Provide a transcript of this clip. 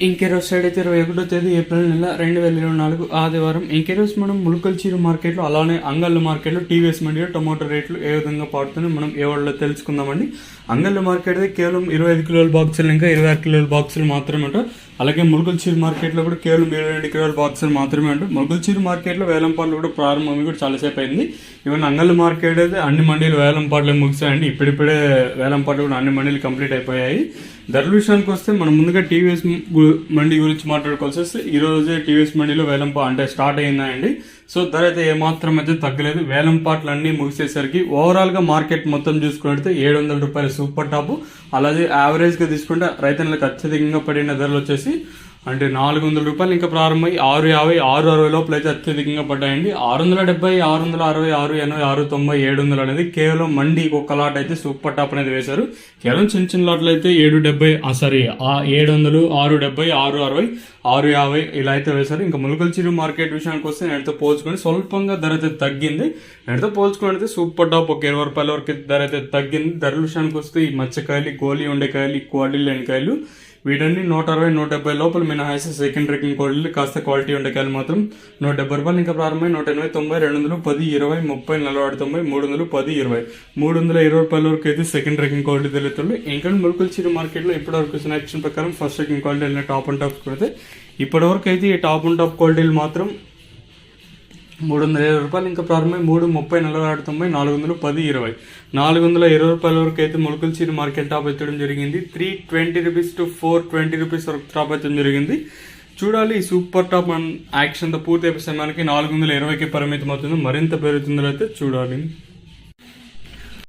ఇంకెరోజు side అయితే 21వ తేదీ ఏప్రిల్ నెల 2024 ఆదివారం. ఇంకెరోజు మనం ములకల్చీరు మార్కెట్లో అలానే అంగళ్ళ మార్కెట్లో టీవీఎస్ మండిలో టొమాటో రేట్లు ఏ విధంగా పడుతున్నాయి మనం ఏ వాళ్ళలో తెలుసుకుందామండి. అంగళ్ళ మార్కెట్ అయితే కేవలం 25 కిలోల బాక్సులు ఇంకా 26 కిలోల బాక్సులు మాత్రమే ఉంటాయి. అలాగే ములకల్చీరు మార్కెట్లో కూడా కేవలం 22 కిలోల బాక్సులు మాత్రమే ఉంటాయి. ములకల్చీరు మార్కెట్లో వేలంపాట్లు కూడా ప్రారంభం కూడా చాలాసేపు అయింది. ఈవెన్ అంగళ్ళ మార్కెట్ అయితే అన్ని మండీలు వేలంపాట్లు ముగిసాయండి. ఇప్పుడిప్పుడే వేలంపాట్లు కూడా అన్ని మండీలు కంప్లీట్ అయిపోయాయి. ధరల విషయానికి వస్తే మనం ముందుగా టీవీఎస్ మండి గురించి మాట్లాడుకోవాల్సి వస్తే ఈ రోజే టీవీఎస్ మండిలో వేలంపాట అంటే స్టార్ట్ అయిందండి. సో ధర అయితే ఏమాత్రం అయితే తగ్గలేదు. వేలంపాట్లు అన్ని ముగిసేసరికి ఓవరాల్ గా మార్కెట్ మొత్తం చూసుకుంటే 700 రూపాయలు సూపర్ టాప్. అలాగే యావరేజ్ గా తీసుకుంటే రైతులకు అత్యధికంగా పడిన ధరలు వచ్చేసి అంటే 400 రూపాయలు ఇంకా ప్రారంభమై 650, 660 లోపల అయితే అత్యధికంగా పడ్డాయండి. 670, 660, 680, 690, 700 అనేది కేవలం మండీకి ఒక లాట్ అయితే సూపర్ టాప్ అనేది వేశారు. కేవలం చిన్న చిన్న లాట్లు అయితే 770, 700, 670, 660, 650 ఇలా అయితే వేశారు. ఇంకా ములకల్చీరు మార్కెట్ విషయానికి వస్తే నేటితో పోల్చుకొని స్వల్పంగా ధర అయితే తగ్గింది. నేటితో పోల్చుకొని అయితే సూపర్ టాప్ ఒక 20 రూపాయల వరకు ధర అయితే తగ్గింది. ధరల విషయానికి వస్తే ఈ మచ్చకాయలు, గోలీ ఉండేకాయలు, క్వాలిటీ లేని కాయలు వీటన్ని 160, 170 లోపల మినహాయిస్తే సెకండ్ రేకింగ్ క్వాలిటీ కాస్త క్వాలిటీ ఉండేకాయలు మాత్రం 170 రూపాయలు ఇంకా ప్రారంభమై 180, 90, 210, 20, 30, 40, 90, 300, 10, 20, 320 రూపాయల వరకు అయితే సెకండ్ రేకింగ్ క్వాలిటీ తెలుస్తుంది. ఇంకా ములకల్చీరు మార్కెట్లో ఇప్పటివరకు వచ్చిన యాక్షన్ ప్రకారం ఫస్ట్ రేకింగ్ క్వాలిటీ వెళ్ళిన టాప్ అండ్ టాప్ అయితే ఇప్పటివరకు అయితే ఈ టాప్ అండ్ టాప్ క్వాలిటీలు మాత్రం 320 రూపాయలు ఇంకా ప్రారంభమై 330, 40, 90, 410, 20, 420 రూపాయల వరకు అయితే ములకల్చీరు మార్కెట్ టాప్ ఎత్తడం జరిగింది. 320 రూపీస్ టు 420 రూపీస్ వరకు టాప్ ఎత్తడం జరిగింది. చూడాలి ఈ సూపర్ టాప్ యాక్షన్ తో పూర్తి అయిపోయి మనకి 420కి పరిమితం అవుతుంది. మరింత పెరుగుతుందో అయితే చూడాలి.